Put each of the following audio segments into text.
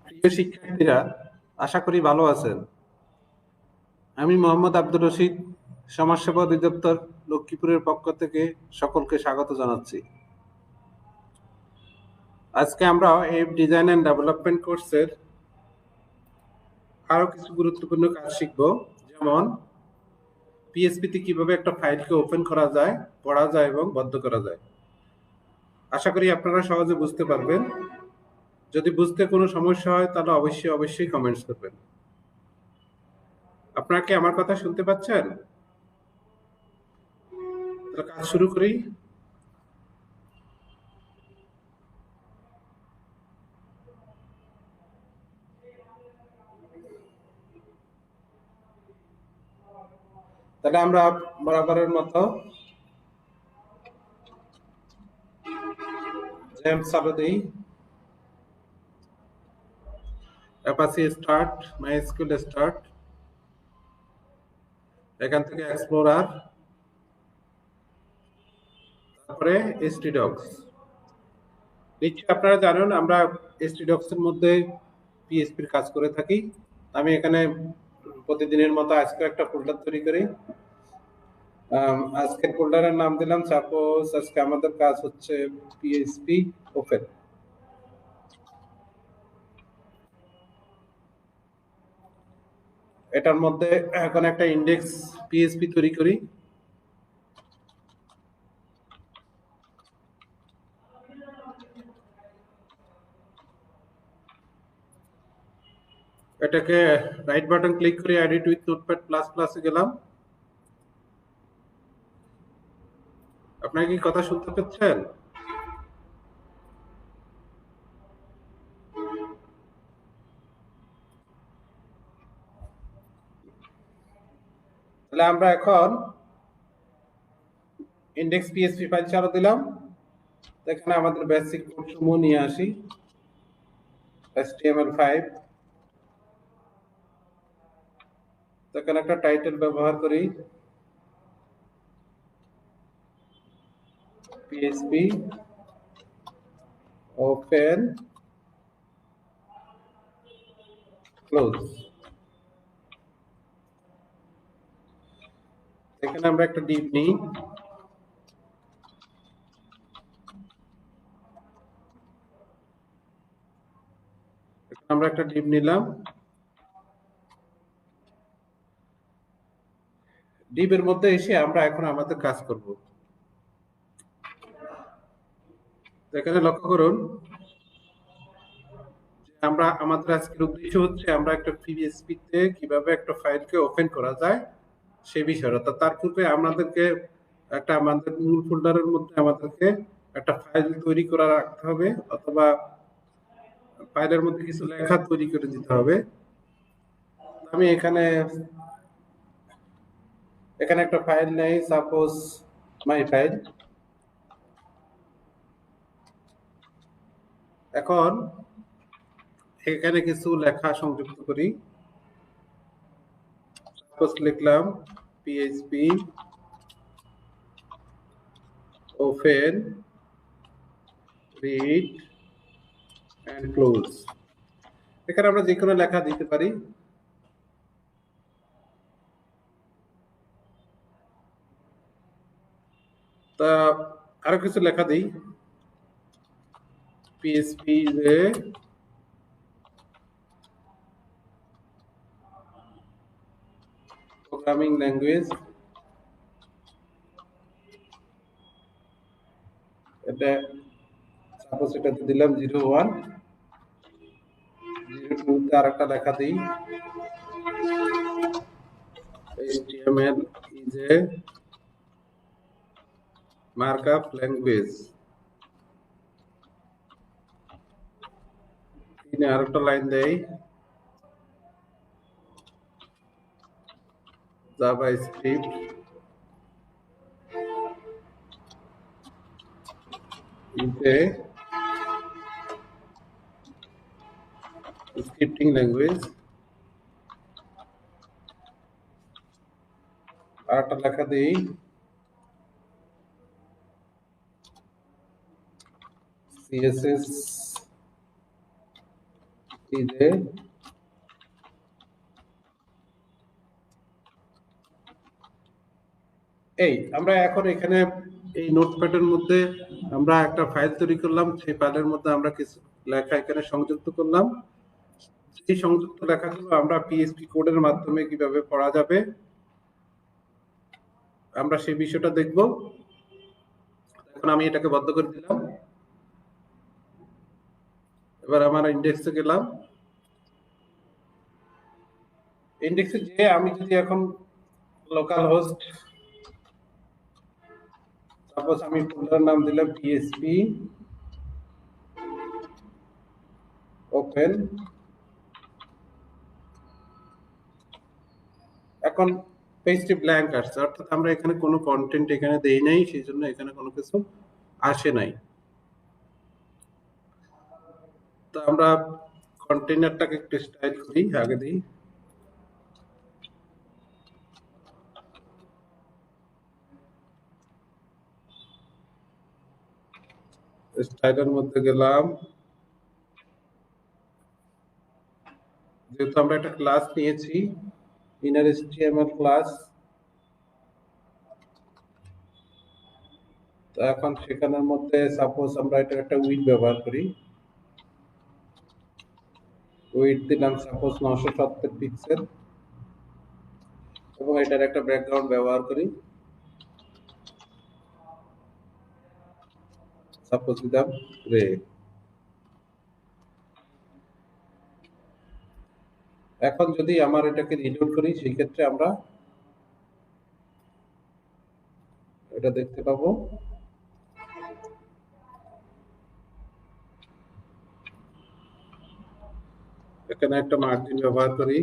প্রিয় শিক্ষার্থীরা, আশা করি ভালো আছেন। আমি মোহাম্মদ আব্দুর রশিদ, সমাজসেবা অধিদপ্তর লক্ষ্মীপুরের পক্ষ থেকে সকলকে স্বাগত জানাচ্ছি। আজকে আমরা ওয়েব ডিজাইন অ্যান্ড ডেভেলপমেন্ট কোর্সের আরো কিছু গুরুত্বপূর্ণ কাজ শিখব, যেমন পিএসপিতে কিভাবে একটা ফাইলকে ওপেন করা যায়, পড়া যায় এবং বন্ধ করা যায়। আশা করি আপনারা সহজে বুঝতে পারবেন। যদি বুঝতে কোনো সমস্যা হয় তাহলে অবশ্যই কমেন্টস করবেন। আপনারা কি আমার কথা শুনতে পাচ্ছেন? তাহলে কাজ শুরু করি। তাহলে আমরা বরাবরের মতো জেম চালু দিই। অ্যাপাচি স্টার্ট, মাইস্কুল স্টার্ট, এখান থেকে এক্সপ্লোরার, তারপরে htdocs। নিশ্চয়ই আপনারা জানেন আমরা htdocs এর মধ্যে পিএসপির কাজ করে থাকি। আমি এখানে প্রতিদিনের মতো আজকে একটা ফোল্ডার তৈরি করি। আজকের ফোল্ডারের নাম দিলাম সাপোজ আজকে আমাদের কাজ হচ্ছে পিএসপি ওপেন। এটার মধ্যে এখন একটা ইন্ডেক্স পিএসপি তৈরি করি। এটাকে রাইট বাটন ক্লিক করে এডিট উইথ নোটপ্যাড প্লাস প্লাসে গেলাম। আপনারা কি কথা শুনতে পাচ্ছেন? তাহলে আমরা এখন ইন্ডেক্স পিএসপি ফাইল চালু দিলাম। এখানে আমাদের বেসিক কোড সমূহ নিয়ে আসি। HTML5, এখানে একটা টাইটেল ব্যবহার করি পিএসপি ওপেন ক্লোজ। এখানে আমরা একটা ডিপ নিই। আমরা একটা ডিপ নিলাম। ডিপের মধ্যে এসে আমরা এখন আমাদের কাজ করব। এখানে লক্ষ্য করুন আমরা আমাদের আজকের উদ্দেশ্য হচ্ছে আমরা একটা পিএসপি তে কিভাবে একটা ফাইলকে ওপেন করা যায় সেই বিষয়টা। তার পূর্বে আমাদেরকে একটা আমাদের মূল ফোল্ডারের মধ্যে আমাদেরকে একটা ফাইল তৈরি করে রাখতে হবে, অথবা ফাইলের মধ্যে কিছু লেখা তৈরি করে দিতে হবে। আমি এখানে একটা ফাইল নেই, সাপোজ মাই ফাইল। এখন এখানে কিছু লেখা সংযুক্ত করি। সাপোজ লিখলাম PHP open read and close. এখানে আমরা যে কোনো লেখা দিতে পারি। তা আরো কিছু লেখা দিই। পিএইচপি যে প্রোগ্রামিং ল্যাঙ্গুয়েজ, এটা সাপোজ এটাতে দিলাম 01, 02 তে আরেকটা লেখা দিই HTML is a markup language। তিনে আরেকটা লাইন দেই JavaScript is a scripting language। আরেকটা লেখা দিই CSS এই যে আমরা এখন এখানে এই নোটপ্যাডের মধ্যে আমরা একটা ফাইল তৈরি করলাম, সেই ফাইলের মধ্যে আমরা কিছু লেখা এখানে সংযুক্ত করলাম। এই সংযুক্ত লেখাগুলো আমরা পিএইচপি কোডের মাধ্যমে কিভাবে পড়া যাবে আমরা সেই বিষয়টা দেখব। এখন আমি এটাকে বন্ধ করে দিলাম। এবার আমার ইন্ডেক্সে গেলাম। ইন্ডেক্সে যে আমি যদি এখন লোকাল হোস্ট, সাপোজ আমি ফোল্ডার নাম দিলাম পিএইচপি ওপেন। এখন পেজটি ব্ল্যাঙ্ক আসছে, অর্থাৎ আমরা এখানে কোনো কন্টেন্ট এখানে দেই নাই, সেই জন্য এখানে কোনো কিছু আসে নাই। তো আমরা কন্টেইনারটাকে একটু স্টাইল করি, আগে দিই। স্টাইলের মধ্যে গেলাম। যেহেতু আমরা একটা ক্লাস নিয়েছি, ইনার HTML ক্লাস, তো এখন সেখানের মধ্যে সাপোজ আমরা এটা একটা উইড ব্যবহার করি। উইড দিলাম সাপোজ 970 পিক্সেল এবং এটার একটা ব্যাকগ্রাউন্ড ব্যবহার করি, সাপোজ দিলাম রে। এখন যদি আমার এটাকে রিলোড করি, সেই ক্ষেত্রে আমরা এটা দেখতে পাবো। এখানে একটা মার্জিন ব্যবহার করি,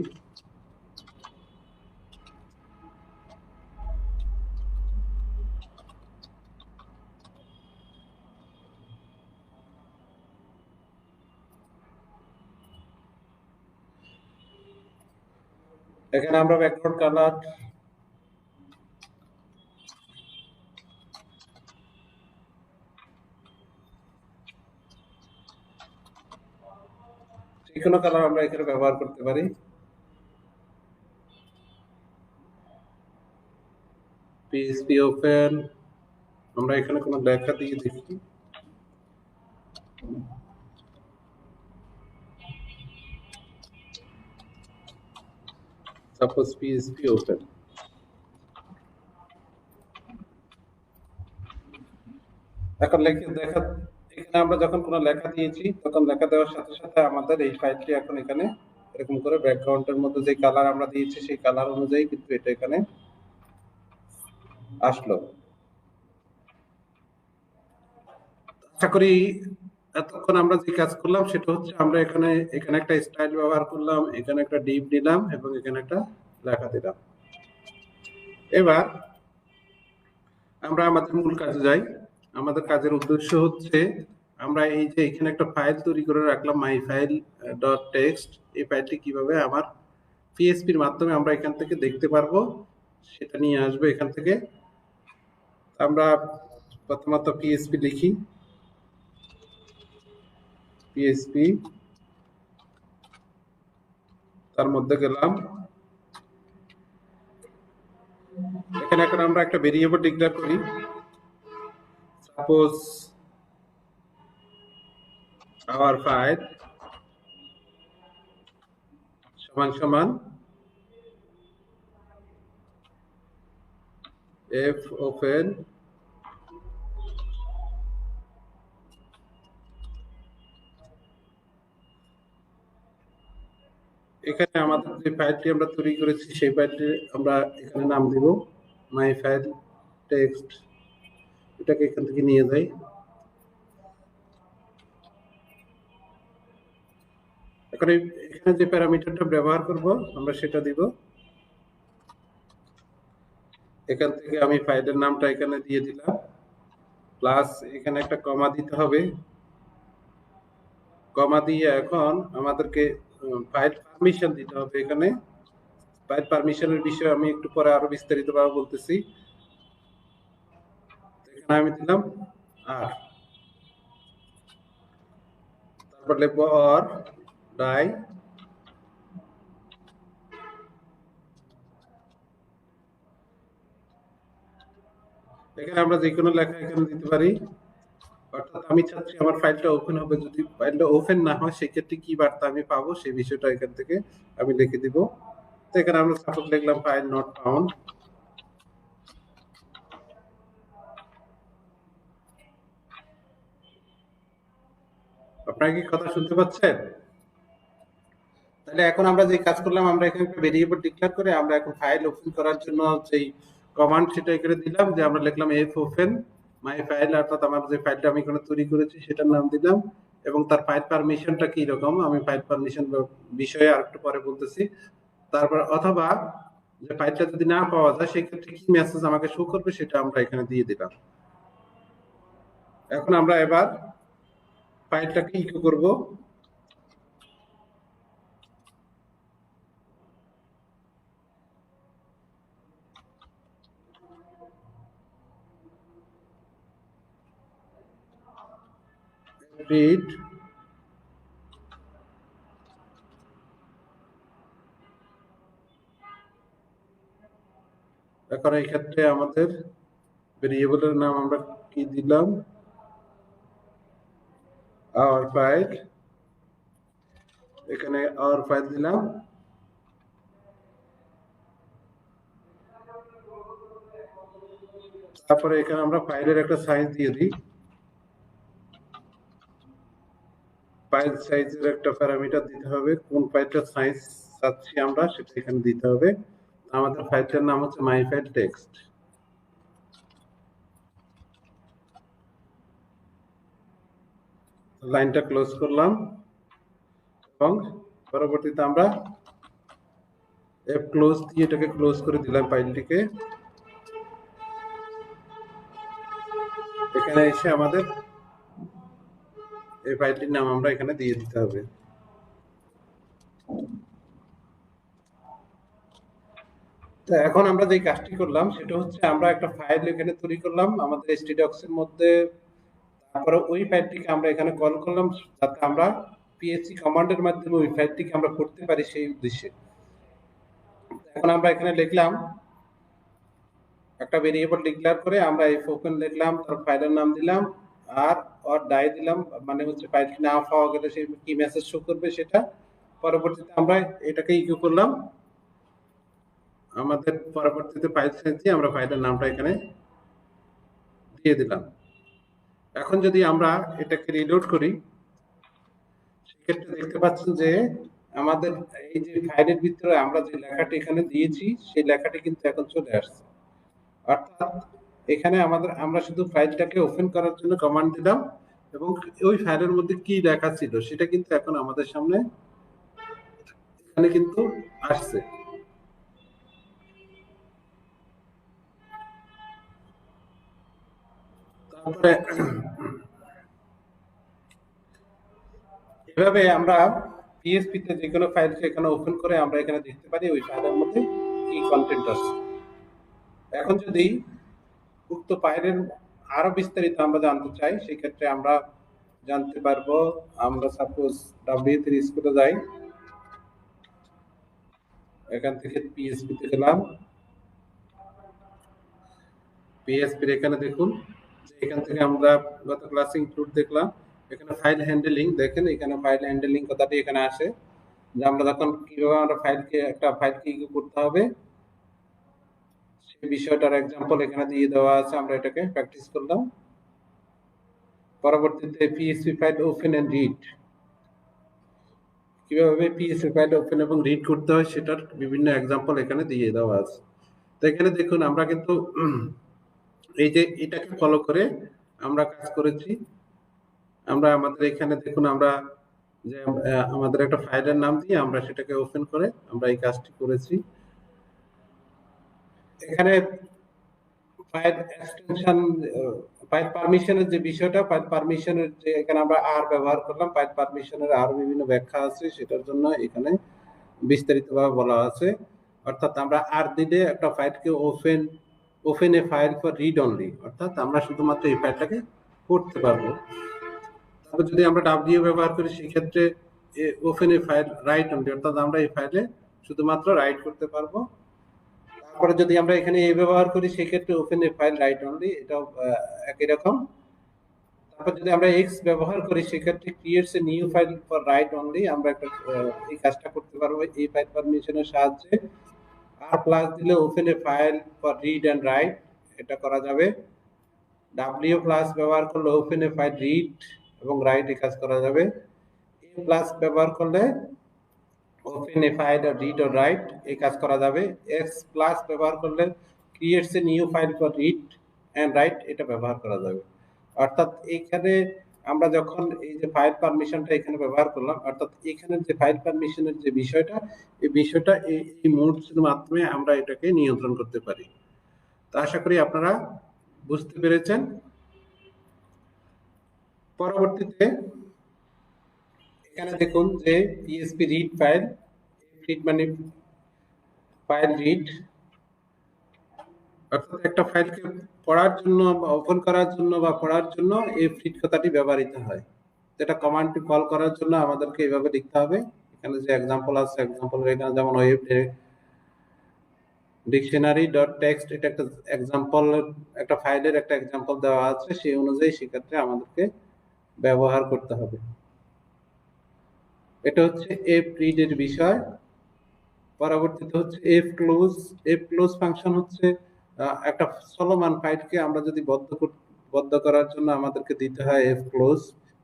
এখানে আমরা ব্যাকগ্রাউন্ড কালার যে কোনো কালার আমরা এখানে ব্যবহার করতে পারি। পিএইচপি ওপেন, আমরা এখানে কোনো লেখা দিয়ে দেখি, সাপোজ পিএইচপি ওপেন। এখন দেখা, এখানে আমরা যখন কোনো লেখা দিয়েছি, তখন লেখা দেওয়ার সাথে সাথে আমাদের এই ফাইলটি এখন এখানে এরকম করে ব্যাকগ্রাউন্ডের মধ্যে যে কালার আমরা দিয়েছি, সেই কালার অনুযায়ী কিন্তু এটা এখানে আসলো। আশা করি এতক্ষণ আমরা যে কাজ করলাম সেটা হচ্ছে আমরা এখানে একটা স্টাইল ব্যবহার করলাম, এখানে একটা ডিপ দিলাম এবং এখানে একটা লেখা দিলাম। এবার আমরা আমাদের মূল কাজে যাই। আমাদের কাজের উদ্দেশ্য হচ্ছে আমরা এই যে এখানে একটা ফাইল তৈরি করে রাখলাম, মাই ফাইল ডট টেক্সট। এই ফাইলটি কিভাবে আমার পিএইচপির মাধ্যমে আমরা এখান থেকে দেখতে পারবো সেটা নিয়ে আসবো এখান থেকে। আমরা প্রথমত পিএইচপি লিখি, পিএইচপি, তার মধ্যে গেলাম। এখানে এখন আমরা একটা ভেরিয়েবল ডিক্লেয়ার করি, সাপোজ আওয়ার ফাইল সমান সমান এফ ওপেন এখানে আমাদের যে ফাইলটি আমরা তৈরি করেছি সেই ফাইলটি আমরা এখানে নাম দিব মাই ফাইল টেক্সট। এটাকে এখান থেকে নিয়ে যাই। এখন এখানে যে প্যারামিটারটা ব্যবহার করব আমরা সেটা দিব। এখান থেকে আমি ফাইলের নামটা এখানে দিয়ে দিলাম, প্লাস এখানে একটা কমা দিতে হবে। কমা দিয়ে এখন আমাদেরকে ফাইল পারমিশন দিতে হবে। এখানে ফাইল পারমিশনের বিষয়ে আমি একটু পরে আরো বিস্তারিতভাবে বলতেছি। এখানে আমি দিলাম আর, তারপর লিখবো অর ডাই, এখানে আমরা যে কোনো লেখা এখানে দিতে পারি। অর্থাৎ আমি চাচ্ছি আমার ফাইলটা ওপেন হবে, যদি ফাইলটা ওপেন না হয় সেক্ষেত্রে কি বার্তা আমি পাবো সেই বিষয়টা এখান থেকে আমি লিখে দিব। তো এখানে আমরা সাপোজ লিখলাম ফাইল নট ফাউন্ড। আপনারা কি কথা শুনতে পাচ্ছেন? তাহলে এখন আমরা যে কাজ করলাম, আমরা এখানে একটা ভেরিয়েবল ডিক্লেয়ার করে আমরা এখন ফাইল ওপেন করার জন্য যেই কমান্ড সেটা এখানে দিলাম, যে আমরা লিখলাম এফ ওপেন মাই ফাইল, অর্থাৎ আমার যে ফাইলটা আমি এখানে তৈরি করেছি সেটার নাম দিলাম এবং তার ফাইল পারমিশনটা কি রকম আমি ফাইল পারমিশন বিষয়ে আরেকটু পরে বলতেছি। তারপর অথবা যে ফাইলটা যদি না পাওয়া যায় সেক্ষেত্রে কি মেসেজ আমাকে শো করবে সেটা আমরা এখানে দিয়ে দিলাম। এখন আমরা এবার ফাইলটাকে ইকো করব। রিড এখন এই ক্ষেত্রে আমাদের ভেরিয়েবলের নাম আমরা কি দিলাম, আওয়ার ফাইল, এখানে আওয়ার ফাইল দিলাম। তারপরে এখানে আমরা ফাইলের একটা সাইজ দিয়ে দিই, ফাইল সাইজের একটা প্যারামিটার দিতে হবে, কোন ফাইলটার সাইজ চাচ্ছি আমরা সেটা এখানে দিতে হবে। আমাদের ফাইলটার নাম হচ্ছে মাই ফাইল টেক্সট। লাইনটা ক্লোজ করলাম এবং পরবর্তীতে আমরা এফ ক্লোজ দিয়ে এটাকে ক্লোজ করে দিলাম ফাইলটিকে। এখানে এসে আমাদের এই ফাইলটির নাম আমরা এখানে দিয়ে দিতে হবে। তো এখন আমরা যে কাজটি করলাম সেটা হচ্ছে আমরা একটা ফাইল এখানে তৈরি করলাম আমাদের stdocs এর মধ্যে। তারপরে ওই ফাইলটিকে আমরা এখানে কল করলাম যাতে আমরা পিএসসি কমান্ডের মাধ্যমে ওই ফাইলটিকে আমরা পড়তে পারি সেই উদ্দেশ্যে। এখন আমরা এখানে লিখলাম একটা ভেরিয়েবল ডিক্লেয়ার করে আমরা এফ ওপেন লিখলাম, তার ফাইলের নাম দিলাম আর অর ডাই দিলাম, মানে হচ্ছে ফাইলটি না পাওয়া গেলে সে কি মেসেজ শো করবে সেটা। পরবর্তীতে আমরা এটাকে ইকো করলাম, আমাদের পরবর্তীতে ফাইল সাইজ দিয়ে আমরা ফাইলের নামটা এখানে দিয়ে দিলাম। এখন যদি আমরা এটাকে রিলোড করি সেক্ষেত্রে দেখতে পাচ্ছেন যে আমাদের এই যে ফাইলের ভিতরে আমরা যে লেখাটি এখানে দিয়েছি সেই লেখাটি কিন্তু এখন চলে আসছে। অর্থাৎ এখানে আমরা শুধু ফাইলটাকে ওপেন করার জন্য কমান্ড দিলাম এবং ওই ফাইলের মধ্যে কি লেখা ছিল সেটা কিন্তু এখন আমাদের সামনে এখানে কিন্তু আসছে। তারপরে এভাবে আমরা পিএসপি তে যে কোনো ফাইলকে এখানে ওপেন করে আমরা এখানে দেখতে পারি ওই ফাইলের মধ্যে কি কন্টেন্ট আছে। এখন যদি উক্ত ফাইলের আরো বিস্তারিত আমরা জানতে চাই সেক্ষেত্রে আমরা জানতে পারবো। আমরা সাপোজ W3 স্কুলে যাই, এখান থেকে পিএসপি তে গেলাম, পিএসপি এখানে দেখুন যে এখান থেকে আমরা গত ক্লাসে ইনক্লুড দেখলাম, এখানে ফাইল হ্যান্ডলিং দেখেন, এখানে ফাইল হ্যান্ডলিং কথাটি এখানে আসে যে আমরা যখন কিভাবে আমরা একটা ফাইলকে ইকো করতে হবে সেই বিষয়টার এক্সাম্পল এখানে দিয়ে দেওয়া আছে, আমরা এটাকে প্র্যাকটিস করলাম। পরবর্তীতে PSP file open and read, কিভাবে পিএসপি ফাইল ওপেন এবং রিড করতে হয় সেটার বিভিন্ন এক্সাম্পল এখানে দিয়ে দেওয়া আছে। তো এখানে দেখুন আমরা কিন্তু এই যে এটাকে ফলো করে আমরা কাজ করেছি। আমরা আমাদের এখানে দেখুন আমরা যে আমাদের একটা ফাইলের নাম দিয়ে আমরা সেটাকে ওপেন করে আমরা এই কাজটি করেছি। এখানে ফাইল এক্সটেনশন ফাইল পারমিশনের যে বিষয়টা, ফাইল পারমিশনের যে এখানে আমরা আর ব্যবহার করলাম, ফাইল পারমিশনের আরো বিভিন্ন ব্যাখ্যা আছে সেটার জন্য এখানে বিস্তারিতভাবে বলা আছে। অর্থাৎ আমরা আর দিলে একটা ফাইলকে open a file for read only, অর্থাৎ আমরা শুধুমাত্র এই ফাইলটাকে পড়তে পারবো। তারপর যদি আমরা ডাব্লিউ ব্যবহার করি সেক্ষেত্রে open a file write only, অর্থাৎ আমরা এই ফাইলে শুধুমাত্র রাইট করতে পারবো। তারপরে যদি আমরা এখানে এ ব্যবহার করি সেক্ষেত্রে open a file write only, এটাও একই রকম। তারপর যদি আমরা এক্স ব্যবহার করি সেক্ষেত্রে creates a new file for write only, আমরা একটা এই কাজটা করতে পারবো এই ফাইল পারমিশনের সাহায্যে। আর প্লাস দিলে open a file for read and write, এটা করা যাবে। ডাব্লিউ প্লাস ব্যবহার করলে ওপেন এ ফাইল রিড এবং রাইট এই কাজ করা যাবে। এ প্লাস ব্যবহার করলে ওপেন এ ফাইল রিড ও রাইট এই কাজ করা যাবে। এক্স প্লাস ব্যবহার করলে creates a new file for read and write এটা ব্যবহার করা যাবে। অর্থাৎ এইখানে আমরা যখন এই যে ফাইল পারমিশনটা এখানে ব্যবহার করলাম, অর্থাৎ এখানে যে ফাইল পারমিশনের যে বিষয়টা, এই বিষয়টা এই মোডসের মাধ্যমে আমরা এটাকে নিয়ন্ত্রণ করতে পারি। তো আশা করি আপনারা বুঝতে পেরেছেন। পরবর্তীতে এখানে দেখুন যে পিএসপি রিড ফাইল, রিড মানে ফাইল রিড, অর্থাৎ একটা ফাইলকে পড়ার জন্য বা ওপেন করার জন্য বা পড়ার জন্য এই রিড কথাটি ব্যবহৃত হয়। যেটা কমান্ডটি কল করার জন্য আমাদেরকে এইভাবে লিখতে হবে। এখানে যে এক্সাম্পল আছে, এক্সাম্পলের এখানে যেমন ওয়েব ডিকশনারি ডট টেক্সট, এটা একটা এক্সাম্পল, একটা ফাইলের একটা এক্সাম্পল দেওয়া আছে, সেই অনুযায়ী সেক্ষেত্রে আমাদেরকে ব্যবহার করতে হবে। এটা হচ্ছে এফ রিড এর বিষয়। পরবর্তীতে হচ্ছে F close. F close function হচ্ছে একটা চলমান ফাইলকে আমরা যদি বদ্ধ করার জন্য আমাদেরকে দিতে হয় এফ ক্লোজ।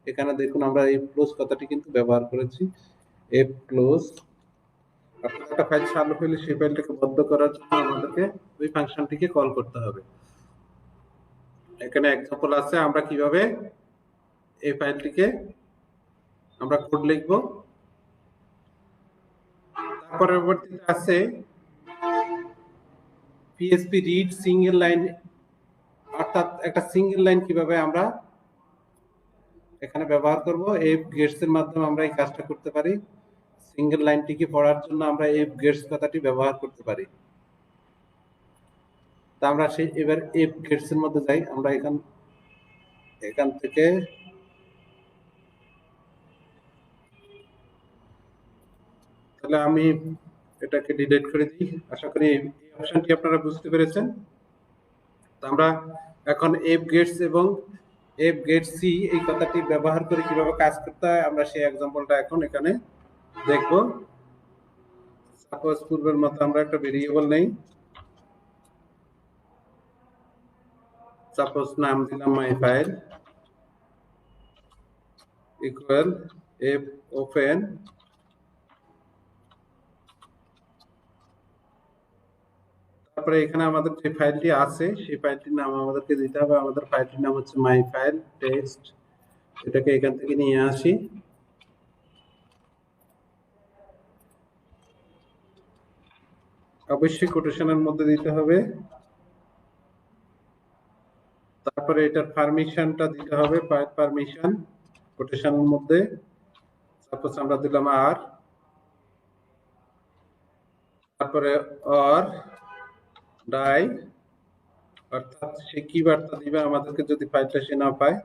এখানে দেখুন আমরা এফ ক্লোজ কথাটি কিন্তু ব্যবহার করেছি। এফ ক্লোজ একটা ফাইল চালু হলে সেই ফাইলটাকে বদ্ধ করার জন্য আমাদেরকে ওই ফাংশনটিকে কল করতে হবে। এখানে এক্সাম্পল আছে আমরা কিভাবে এই ফাইলটিকে আমরা কোড লিখব। পরবর্তীতে আছে পিএসপি রিড সিঙ্গেল লাইন, অর্থাৎ একটা সিঙ্গেল লাইন কিভাবে আমরা এখানে ব্যবহার করব। এফ গেটস এর মাধ্যমে আমরা এই কাজটা করতে পারি। সিঙ্গেল লাইনটিকে পড়ার জন্য আমরা এফ গেটস কথাটি ব্যবহার করতে পারি। তা আমরা সেই এবার এফ গেটস এর মধ্যে যাই। আমরা এখান থেকে তাহলে আমি এটাকে ডিলিট করে দিই। আশা করি এই অপশনটি আপনারা বুঝতে পেরেছেন। তো আমরা এখন এফ গেটস এবং এফ গেট সি এই কথাটি ব্যবহার করে কিভাবে কাজ করতে হয় আমরা সেই এক্সাম্পলটা এখন এখানে দেখব। সাপোজ পূর্বের মতো আমরা একটা ভেরিয়েবল নেই, সাপোজ নাম দিলাম মাই ফাইল ইকুয়াল এফ ওপেন, তারপরে এখানে আমাদের যে ফাইলটি আছে সেই ফাইলটির নাম আমাদেরকে দিতে হবে। আমাদের ফাইলটির নাম হচ্ছে মাই ফাইল টেক্সট। এটাকে এখান থেকে নিয়ে আসি, অবশ্যই কোটেশনের মধ্যে দিতে হবে। তারপরে এটার পারমিশনটা দিতে হবে, ফাইল পারমিশন কোটেশনের মধ্যে। সাপোজ আমরা দিলাম আর, তারপরে অর ডাই, অর্থাৎ সে কি বার্তা দিবে আমাদেরকে যদি ফাইলটা সে না পায়।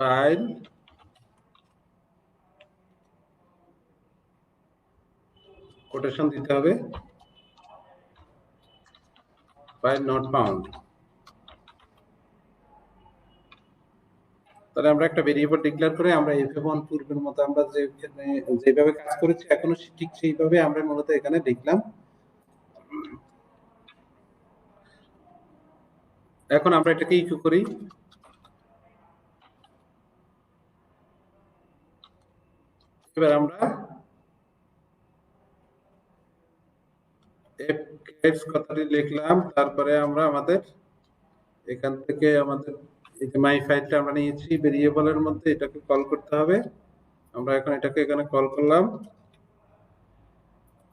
ফাইল কোটেশন দিতে হবে, ফাইল নট ফাউন্ড। তাহলে আমরা একটা ভেরিয়েবল ডিক্লেয়ার করে আমরা f1 পূর্বের মতো আমরা যেভাবে কাজ করেছি এখনো ঠিক সেইভাবে আমরা মূলত এখানে লিখলাম। এখন আমরা এটাকে ইকো করি। এবার আমরা f gets কথাটি লিখলাম, তারপরে আমরা আমাদের এখান থেকে আমাদের এই যে মাই ফাইলটা আমরা নিয়েছি ভেরিয়েবলের মধ্যে, এটাকে কল করতে হবে। আমরা এখন এটাকে এখানে কল করলাম,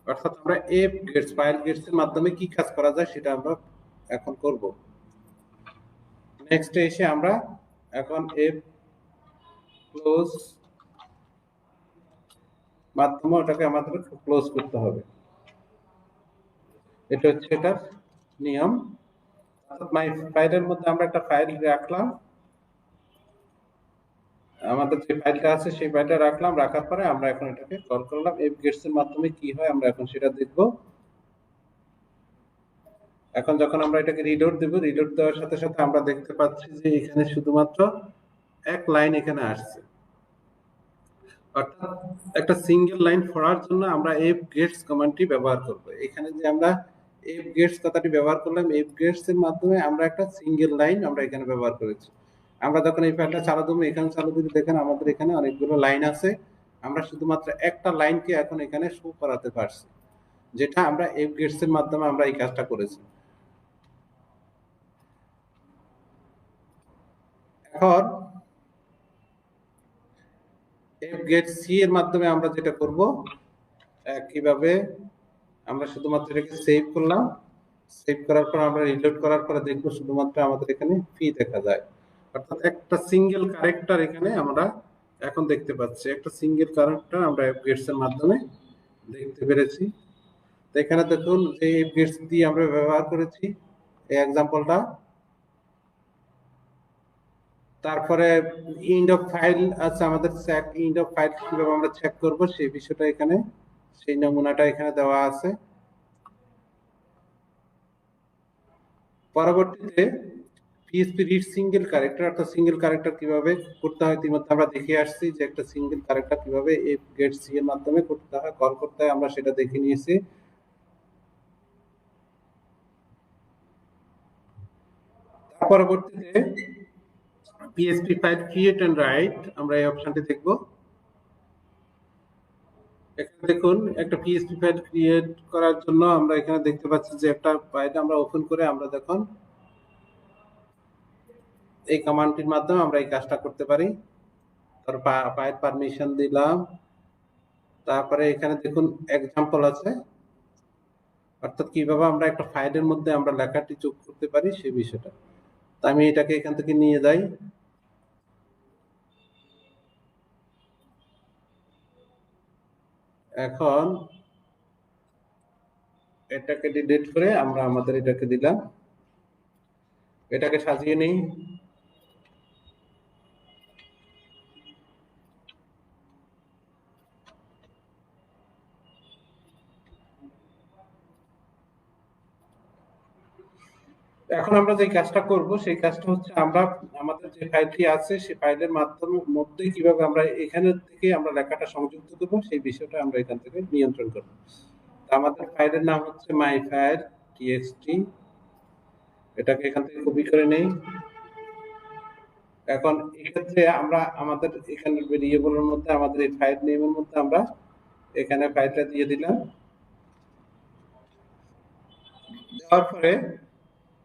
অর্থাৎ আমরা এফ গেটস ফাইল গেটস এর মাধ্যমে কি কাজ করা যায় সেটা আমরা এখন করব। নেক্সটে এসে আমরা এখন এফ ক্লোজ মাধ্যমে ওটাকে আমাদের ক্লোজ করতে হবে। এটা হচ্ছে এটার নিয়ম। অর্থাৎ মাই ফাইলের মধ্যে আমরা একটা ফাইল রাখলাম, আমাদের যে ফাইলটা আছে সেই ফাইলটা রাখলাম, রাখার পরে আমরা এখন এটাকে কল করলাম। এফ গেটস এর মাধ্যমে কি হয় আমরা এখন সেটা দেখব। এখন যখন আমরা এটাকে রিলোড দেব, রিলোড দেওয়ার সাথে সাথে আমরা দেখতে পাচ্ছি যে এখানে শুধুমাত্র এক লাইন এখানে আসছে। অর্থাৎ একটা সিঙ্গেল লাইন পড়ার জন্য আমরা এফ গেটস কমান্ডটি ব্যবহার করব। এখানে যে আমরা এফ গেটস কথাটি ব্যবহার করলাম, এফ গেটস এর মাধ্যমে আমরা একটা সিঙ্গেল লাইন আমরা এখানে ব্যবহার করেছি। আমরা যখন এই ফাইলটা চালু দেবো, এখানে চালু দিলে দেখেন আমাদের এখানে অনেকগুলো লাইন আছে। আমরা শুধুমাত্র একটা লাইনকে এখন এখানে শো করাতে পারছি, যেটা আমরা এফ গেটস এর মাধ্যমে আমরা এই কাজটা করেছি। এখন এফ গেট সি এর মাধ্যমে আমরা যেটা করব, কিভাবে আমরা শুধুমাত্র এটাকে সেভ করলাম, সেভ করার পর আমরা রিলোড করার পরে দেখবো শুধুমাত্র আমাদের এখানে ফি দেখা যায়। অর্থাৎ একটা সিঙ্গেল ক্যারেক্টার এখানে আমরা এখন দেখতে পাচ্ছি, একটা সিঙ্গেল ক্যারেক্টার আমরা এফ গেটস এর মাধ্যমে দেখতে পেরেছি। তো এখানে দেখুন যে এফ গেটস দিয়ে আমরা ব্যবহার করেছি এই এক্সাম্পলটা। তারপরে ইন্ড অফ ফাইল আছে আমাদের, চেক ইন্ড অফ ফাইল কিভাবে আমরা চেক করব সেই বিষয়টা এখানে, সেই নমুনাটা এখানে দেওয়া আছে। পরবর্তীতে পিএইচপি রিড সিঙ্গেল ক্যারেক্টার, অর্থাৎ সিঙ্গেল ক্যারেক্টার কিভাবে করতে হয় ইতিমধ্যে আমরা দেখে আসছি যে একটা সিঙ্গেল ক্যারেক্টার কিভাবে এফ গেট সি এর মাধ্যমে করতে হয়, কল করতে হয়, আমরা সেটা দেখে নিয়েছি। পরবর্তীতে PHP file create and write, আমরা এই অপশনটি দেখব। এখানে দেখুন একটা পিএইচপি ফাইল ক্রিয়েট করার জন্য আমরা এখানে দেখতে পাচ্ছি যে একটা ফাইল আমরা ওপেন করে আমরা দেখুন এই কমান্ডটির মাধ্যমে আমরা এই কাজটা করতে পারি। তার ফাইল পারমিশন দিলাম, তারপরে এখানে দেখুন এক্সাম্পল আছে, অর্থাৎ কিভাবে আমরা একটা ফাইলের মধ্যে আমরা লেখাটি যোগ করতে পারি সেই বিষয়টা। তো আমি এটাকে এখান থেকে নিয়ে যাই, এখন এটাকে ডিলিট করে আমরা আমাদের এটাকে দিলাম, এটাকে সাজিয়ে নিই। এখন আমরা যে কাজটা করব সেই কাজটা হচ্ছে আমরা আমাদের যে ফাইলটি আছে সেই ফাইলের মাধ্যমে মধ্যে কিভাবে আমরা এখানে থেকে আমরা লেখাটা সংযুক্ত করব সেই বিষয়টা আমরা এখান থেকে নিয়ন্ত্রণ করব। আমাদের ফাইলের নাম হচ্ছে মাই ফাইল টিএক্সটি, এটাকে এখান থেকে কপি করে নেই। এখন এক্ষেত্রে আমরা আমাদের এখানে ভেরিয়েবলের মধ্যে আমাদের এই ফাইল নেমের মধ্যে আমরা এখানে ফাইলটা দিয়ে দিলাম। দেওয়ার পরে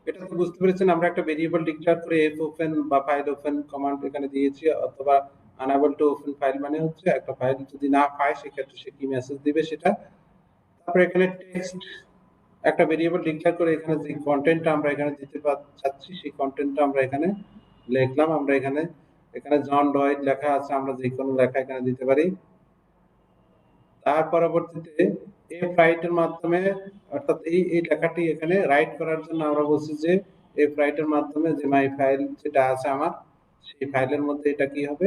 এটা তো বুঝতে পেরেছেন আমরা একটা ভেরিয়েবল ডিক্লেয়ার করে এফ ওপেন বা ফাইল ওপেন কমান্ড এখানে দিয়েছি, অথবা আনএবল টু ওপেন ফাইল মানে হচ্ছে একটা ফাইল যদি না পায় সেক্ষেত্রে সে কি মেসেজ দিবে সেটা। তারপরে এখানে টেক্সট একটা ভেরিয়েবল ডিক্লেয়ার করে এখানে যে কন্টেন্টটা আমরা এখানে দিতে চাচ্ছি সেই কন্টেন্টটা আমরা এখানে লিখলাম। আমরা এখানে এখানে জন ডয়েট লেখা আছে, আমরা যে কোনো লেখা এখানে দিতে পারি। তার পরবর্তীতে এফ রাইট এর মাধ্যমে, অর্থাৎ এই লেখাটি এখানে রাইট করার জন্য আমরা বলছি যে এফ রাইট এর মাধ্যমে যে মাই ফাইল যেটা আছে আমার সেই ফাইলের মধ্যে এটা কি হবে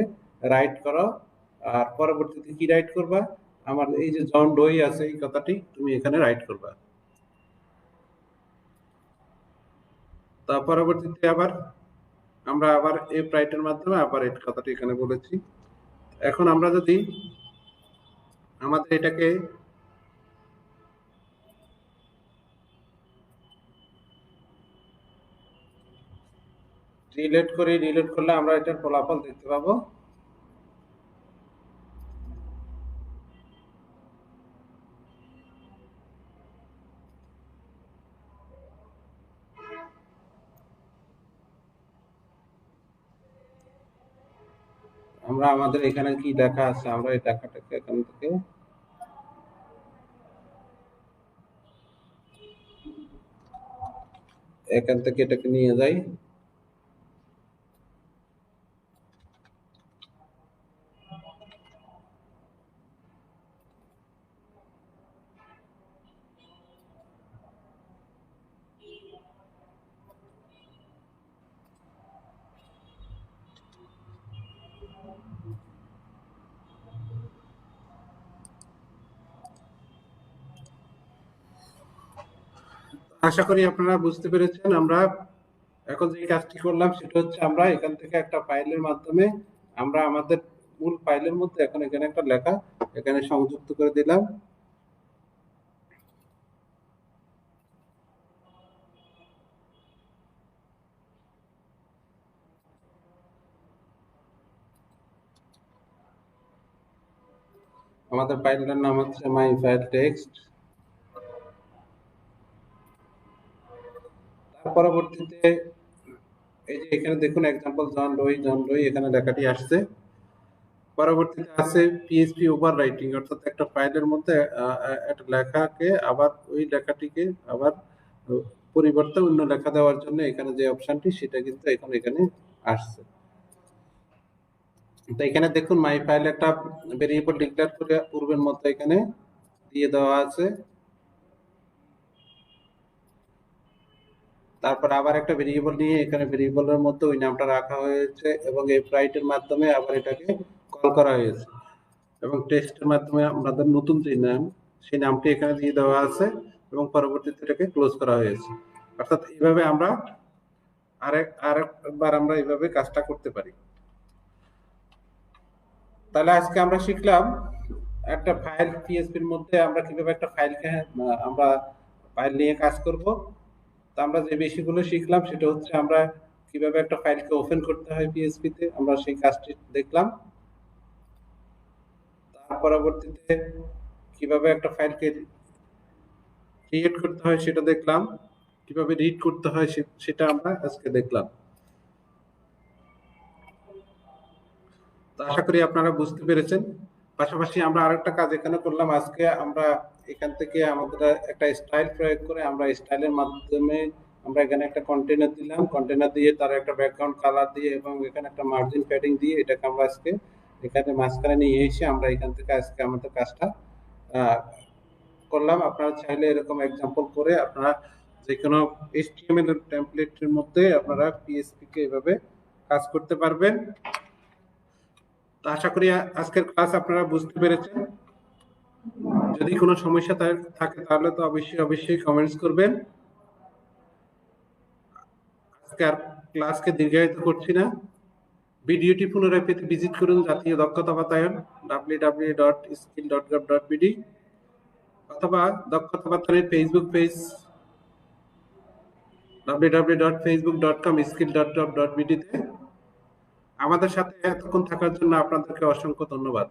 রাইট করো। আর পরবর্তীতে কি রাইট করবা, আমার এই যে জন ডোই আছে এই কথাটি তুমি এখানে রাইট করবা। তার পরবর্তীতে আবার আমরা আবার এফ রাইট এর মাধ্যমে আবার এই কথাটি এখানে বলেছি। এখন আমরা যদি আমাদের এটাকে রিলেট করি, রিলেট করলে আমরা এটার ফলাফল দেখতে পাবো। আমরা আমাদের এখানে কি লেখা আছে আমরা এই লেখাটাকে এখান থেকে এটাকে নিয়ে যাই। আশা করি আপনারা বুঝতে পেরেছেন। আমরা এখন যে কাজটি করলাম সেটা হচ্ছে আমরা এখান থেকে একটা ফাইলের মাধ্যমে আমরা আমাদের মূল ফাইলের মধ্যে এখন এখানে একটা লেখা এখানে সংযুক্ত করে দিলাম। আমাদের ফাইলটার নাম হচ্ছে মাই ফাইল টেক্সট। তার পরবর্তীতে এই যে এখানে দেখুন এক্সাম্পল জন রই এখানে লেখাটি আসছে। পরবর্তীতে আছে পিএইচপি ওভাররাইটিং, অর্থাৎ একটা ফাইলের মধ্যে একটা লেখাকে আবার ওই লেখাটিকে আবার পরিবর্তে অন্য লেখা দেওয়ার জন্য এখানে যে অপশনটি সেটা কিন্তু এখন এখানে আসছে। তো এখানে দেখুন মাই ফাইল একটা ভেরিয়েবল ডিক্লেয়ার করে পূর্বের মতো এখানে দিয়ে দেওয়া আছে। তারপর আবার একটা ভেরিয়েবল নিয়ে এখানে ভেরিয়েবলের মধ্যে ওই নামটা রাখা হয়েছে এবং এই রাইটের মাধ্যমে আবার এটাকে কল করা হয়েছে এবং টেক্সটের মাধ্যমে আমাদের নতুন যে নাম সেই নামটি এখানে দিয়ে দেওয়া আছে এবং পরবর্তীতে এটাকে ক্লোজ করা হয়েছে। অর্থাৎ এইভাবে আমরা আরেকবার আমরা এইভাবে কাজটা করতে পারি। তাহলে আজকে আমরা শিখলাম একটা ফাইল পিএসপির মধ্যে আমরা কিভাবে একটা ফাইলকে আমরা ফাইল নিয়ে কাজ করব। তো আমরা যে বিষয়গুলো শিখলাম সেটা হচ্ছে আমরা কিভাবে একটা ফাইলকে ওপেন করতে হয় পিএসপি তে, আমরা সেই কাজটি দেখলাম। তার পরবর্তীতে কিভাবে একটা ফাইলকে ক্রিয়েট করতে হয় সেটা দেখলাম, কিভাবে রিড করতে হয় সেটা আমরা আজকে দেখলাম। তো আশা করি আপনারা বুঝতে পেরেছেন। পাশাপাশি আমরা আরেকটা কাজ এখানে করলাম, আজকে আমরা এখান থেকে আমাদের একটা স্টাইল প্রয়োগ করে আমরা স্টাইলের মাধ্যমে আমরা এখানে একটা কন্টেনার দিলাম, কন্টেনার দিয়ে তার একটা ব্যাকগ্রাউন্ড কালার দিয়ে এবং এখানে একটা মার্জিন প্যাডিং দিয়ে এটাকে আমরা আজকে এখানে মাঝখানে নিয়ে এসে আমরা এখান থেকে আজকে আমাদের কাজটা করলাম। আপনারা চাইলে এরকম এক্সাম্পল করে আপনারা যে কোনো HTML টেমপ্লেটের মধ্যে আপনারা পিএসপি কে এভাবে কাজ করতে পারবেন। তো আশা করি আজকের ক্লাস আপনারা বুঝতে পেরেছেন। যদি কোনো সমস্যা থাকে তাহলে তো অবশ্যই কমেন্টস করবেন। আজকে আর ক্লাসকে দীর্ঘায়িত করছি না। ভিডিওটি পুনরায় পেতে ভিজিট করুন জাতীয় দক্ষতা বাতায়ন www.skill.gov.bd অথবা দক্ষতা বাতায়নের ফেসবুক পেজ www.facebook.com/skill.gov.bd তে। আমাদের সাথে এতক্ষণ থাকার জন্য আপনাদেরকে অসংখ্য ধন্যবাদ।